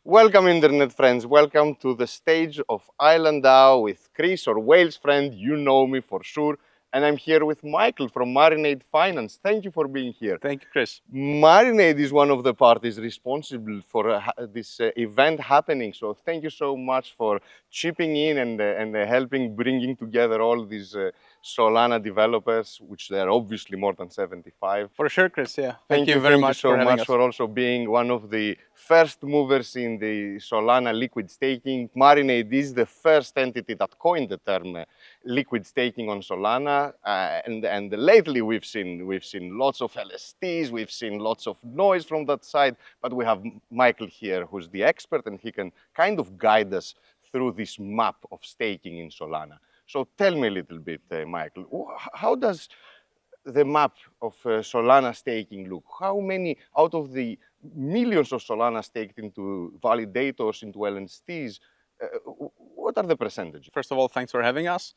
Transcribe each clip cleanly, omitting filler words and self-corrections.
Welcome, internet friends. Welcome to the stage of IslandDAO with Chris, or Wales friend. You know me for sure. And I'm here with Michael from Marinade Finance. Thank you for being here. Thank you, Chris. Marinade is one of the parties responsible for this event happening. So thank you so much for chipping in and helping bringing together all these Solana developers, which there are obviously more than 75. For sure, Chris. Yeah. Thank you, Very thank you much for so having much us. for also being one of the first movers in the Solana liquid staking. Marinade is the first entity that coined the term liquid staking on Solana, and lately we've seen lots of LSTs, we've seen lots of noise from that side, but we have Michael here, who's the expert, and he can kind of guide us through this map of staking in Solana. So tell me a little bit, Michael, how does the map of Solana staking look? How many out of the millions of Solana staked into validators, into LNSTs, what are the percentages? First of all, thanks for having us.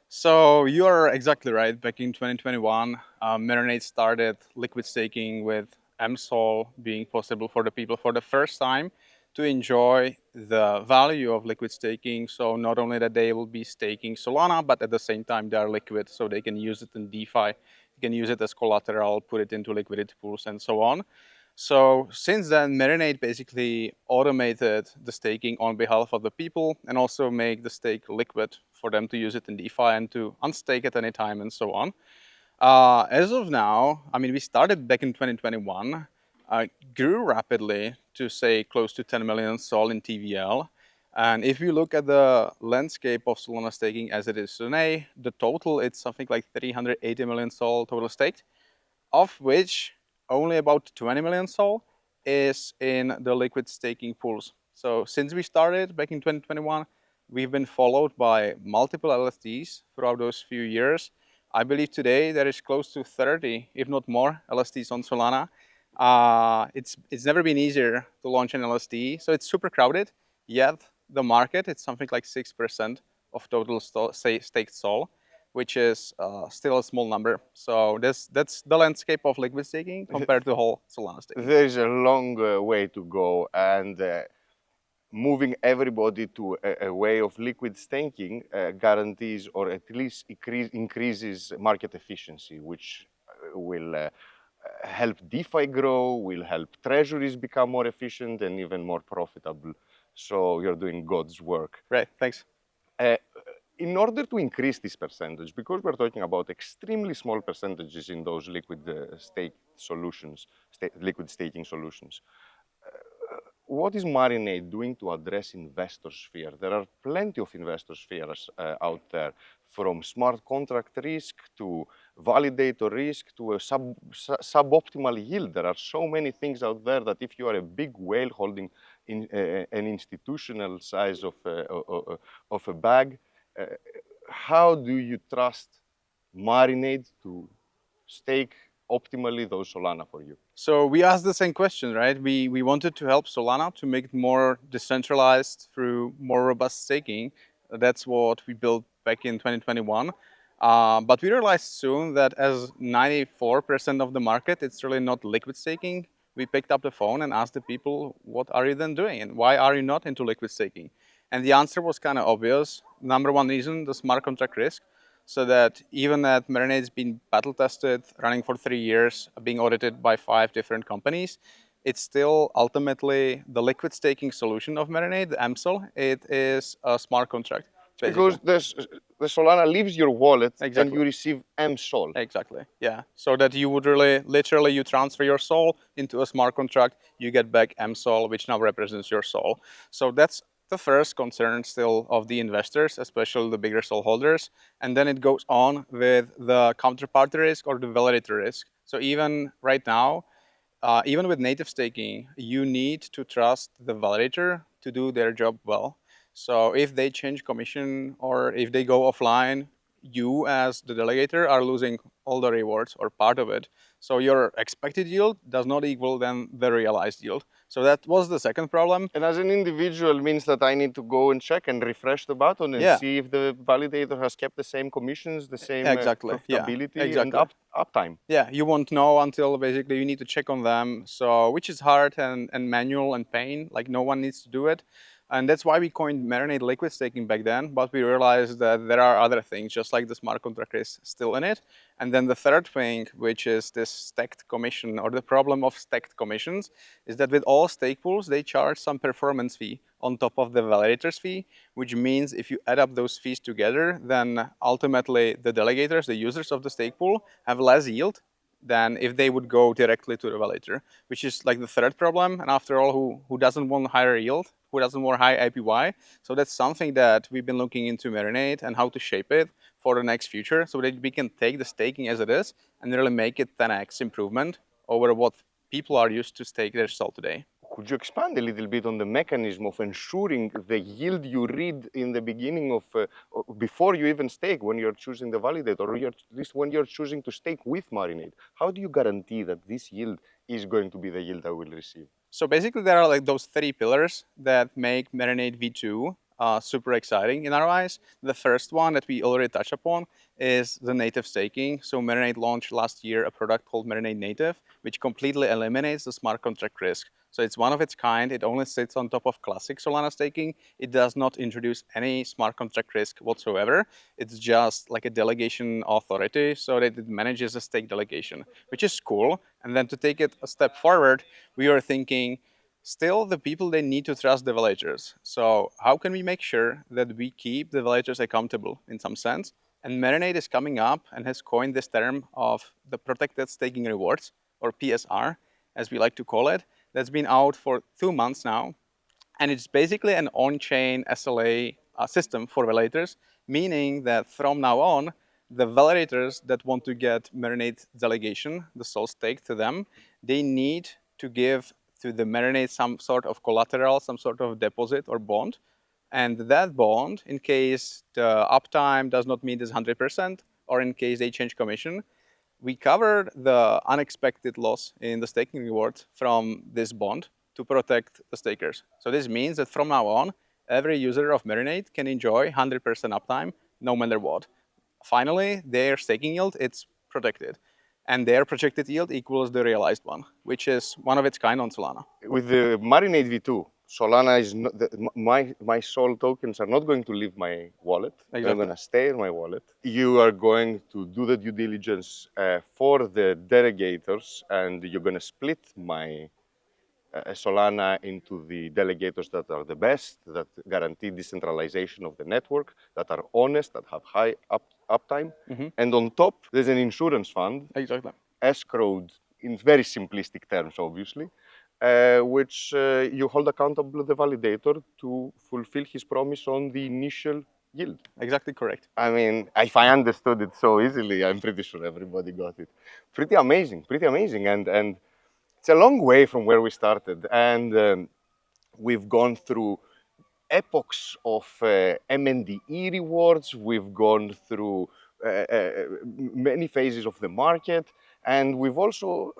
So you are exactly right. Back in 2021, Marinade started liquid staking with MSOL being possible for the people for the first time to enjoy the value of liquid staking. So not only that they will be staking Solana, but at the same time they are liquid, so they can use it in DeFi. You can use it as collateral, put it into liquidity pools, and so on. So since then, Marinade basically automated the staking on behalf of the people and also make the stake liquid for them to use it in DeFi and to unstake at any time and so on. As of now, I mean, we started back in 2021, grew rapidly to say close to 10 million SOL in TVL. And if you look at the landscape of Solana staking as it is today, the total, it's something like 380 million SOL total staked, of which only about 20 million SOL is in the liquid staking pools. So since we started back in 2021, we've been followed by multiple LSTs throughout those few years. I believe today there is close to 30, if not more, LSTs on Solana. It's never been easier to launch an LST, so it's super crowded. Yet the market, it's something like 6% of total staked SOL, which is still a small number. So that's the landscape of liquid staking compared to the whole Solana staking. There is a long way to go, and moving everybody to a way of liquid staking guarantees, or at least increases market efficiency, which will help DeFi grow, will help treasuries become more efficient and even more profitable. So you're doing God's work. Right, thanks. Uh, in order to increase this percentage, because we're talking about extremely small percentages in those liquid stake solutions, liquid staking solutions, what is Marinade doing to address investor fear? There are plenty of investor fears out there, from smart contract risk to validator risk to a suboptimal yield. There are so many things out there that if you are a big whale holding in, an institutional size of a bag, uh, how do you trust Marinade to stake optimally those Solana for you? So we asked the same question, right? We wanted to help Solana to make it more decentralized through more robust staking. That's what we built back in 2021. But we realized soon that as 94% of the market, it's really not liquid staking. We picked up the phone and asked the people, what are you then doing? And why are you not into liquid staking? And the answer was kind of obvious. Number one reason, the smart contract risk. So that even that Marinade's been battle tested, running for 3 years, being audited by 5 different companies, it's still ultimately the liquid staking solution of Marinade, the MSOL. It is a smart contract, Because basically. the Solana leaves your wallet and Exactly. you receive MSOL. Exactly. Yeah. So that you would really, literally, you transfer your soul into a smart contract, you get back MSOL, which now represents your soul. So that's the first concern still of the investors, especially the bigger soul holders. And then it goes on with the counterparty risk or the validator risk. So even right now, even with native staking, you need to trust the validator to do their job well. So if they change commission or if they go offline, you as the delegator are losing all the rewards or part of it. So your expected yield does not equal then the realized yield. So that was the second problem. And as an individual means that I need to go and check and refresh the button and Yeah. see if the validator has kept the same commissions, the same Exactly. Yeah. profitability and Exactly. uptime. Yeah, you won't know until basically you need to check on them. So, which is hard and manual and pain. Like no one needs to do it. And that's why we coined Marinade liquid staking back then. But we realized that there are other things, just like the smart contract is still in it. And then the third thing, which is this stacked commission or the problem of stacked commissions, is that with all stake pools, they charge some performance fee on top of the validator's fee, which means if you add up those fees together, then ultimately the delegators, the users of the stake pool, have less yield than if they would go directly to the validator, which is like the third problem. And after all, who doesn't want higher yield? Who doesn't want high APY? So that's something that we've been looking into Marinade and how to shape it for the next future so that we can take the staking as it is and really make it 10x improvement over what people are used to stake their SOL today. Could you expand a little bit on the mechanism of ensuring the yield you read in the beginning of, before you even stake, when you're choosing the validator, or at least when you're choosing to stake with Marinade? How do you guarantee that this yield is going to be the yield I will receive? So basically, there are like those three pillars that make Marinade V2 super exciting in our eyes. The first one that we already touched upon is the native staking. So Marinade launched last year a product called Marinade Native, which completely eliminates the smart contract risk. So it's one of its kind. It only sits on top of classic Solana staking. It does not introduce any smart contract risk whatsoever. It's just like a delegation authority so that it manages a stake delegation, which is cool. And then to take it a step forward, we are thinking still the people, they need to trust the villagers. So how can we make sure that we keep the villagers accountable in some sense? And Marinade is coming up and has coined this term of the protected staking rewards, or PSR, as we like to call it. That's been out for 2 months now. And it's basically an on-chain SLA system for validators, meaning that from now on, the validators that want to get Marinade delegation, the SOL stake to them, they need to give to the Marinade some sort of collateral, some sort of deposit or bond. And that bond, in case the uptime does not meet this 100%, or in case they change commission, we covered the unexpected loss in the staking reward from this bond to protect the stakers. So this means that from now on, every user of Marinade can enjoy 100% uptime no matter what. Finally, their staking yield, it's protected. And their projected yield equals the realized one, which is one of its kind on Solana. With the Marinade V2, Solana is not, my Sol tokens are not going to leave my wallet. They're Exactly. going to stay in my wallet. You are going to do the due diligence for the delegators, and you're going to split my Solana into the delegators that are the best, that guarantee decentralization of the network, that are honest, that have high uptime. And on top, there's an insurance fund, Exactly. escrowed in very simplistic terms, obviously, which you hold accountable the validator to fulfill his promise on the initial yield. Exactly correct. I mean, if I understood it so easily, I'm pretty sure everybody got it. Pretty amazing, pretty amazing. And it's a long way from where we started. And we've gone through epochs of MNDE rewards. We've gone through many phases of the market. And we've also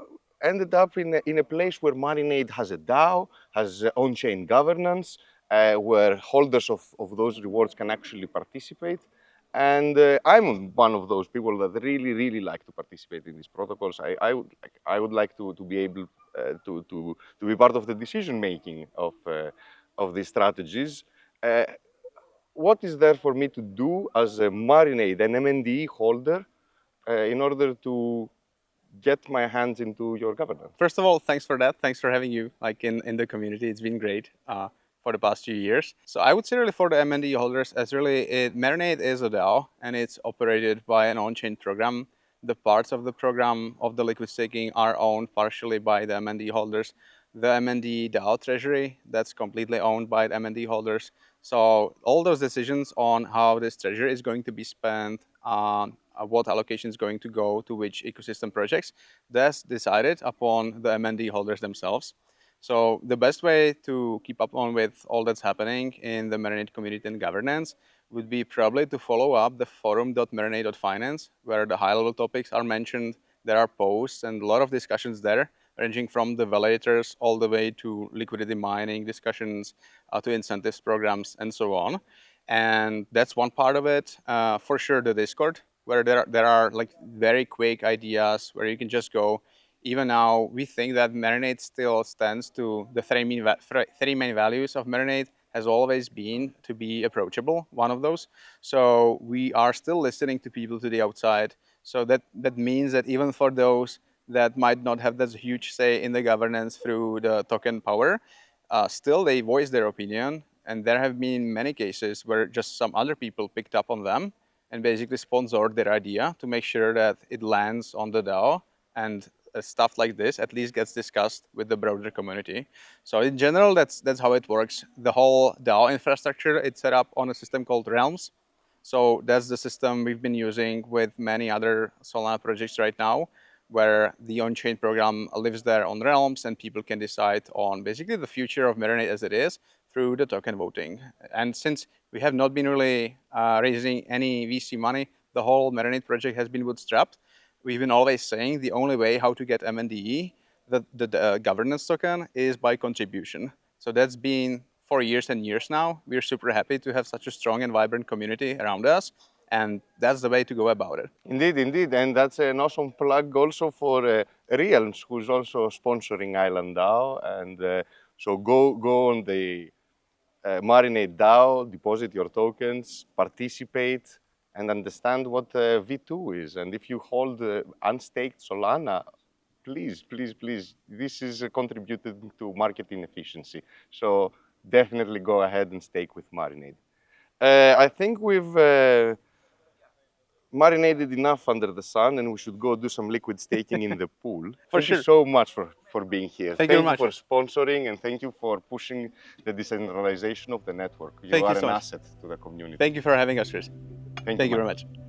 ended up in a place where Marinade has a DAO, has on-chain governance, where holders of those rewards can actually participate. And I'm one of those people that really, really like to participate in these protocols. I would like to be able to be part of the decision making of these strategies. Uh, what is there for me to do as a Marinade, an MNDE holder, in order to get my hands into your governance? First of all, thanks for that. Thanks for having you like in the community. It's been great for the past few years. So I would say really for the MND holders, as really Marinade is a DAO and it's operated by an on-chain program. The parts of the program of the liquid staking are owned partially by the MND holders. The MND DAO treasury, that's completely owned by the MND holders. So all those decisions on how this treasury is going to be spent, what allocation is going to go to which ecosystem projects, that's decided upon the MND holders themselves. So the best way to keep up on with all that's happening in the Marinade community and governance would be probably to follow up the forum.marinade.finance, where the high-level topics are mentioned. There are posts and a lot of discussions there ranging from the validators all the way to liquidity mining discussions, to incentives programs, and so on. And that's one part of it. For sure, the Discord, where there are like very quick ideas where you can just go. Even now, we think that Marinade still stands to the three main values of Marinade has always been to be approachable, one of those. So we are still listening to people to the outside. So that means that even for those that might not have that huge say in the governance through the token power, still they voice their opinion. And there have been many cases where just some other people picked up on them and basically sponsored their idea to make sure that it lands on the DAO, and stuff like this at least gets discussed with the broader community. So in general, that's how it works. The whole DAO infrastructure, it's set up on a system called Realms. So that's the system we've been using with many other Solana projects right now, where the on-chain program lives there on Realms, and people can decide on basically the future of Marinade as it is through the token voting. And since we have not been really raising any VC money, the whole Marinade project has been bootstrapped. We've been always saying the only way how to get MNDE, the governance token, is by contribution. So that's been for years and years now. We're super happy to have such a strong and vibrant community around us, and that's the way to go about it. Indeed, indeed, and that's an awesome plug also for Realms, who's also sponsoring IslandDAO, and so go on the Marinade DAO, deposit your tokens, participate, and understand what V2 is. And if you hold unstaked Solana, please, please, please, this is contributing to market inefficiency. So definitely go ahead and stake with Marinade. I think we've marinated enough under the sun, and we should go do some liquid staking in the pool. Thank you sure. so much for being here. Thank you very you much. for sponsoring, and thank you for pushing the decentralization of the network. You Thank you are so an much. asset to the community. Thank you for having us, Chris. Thank Thank you man. very much.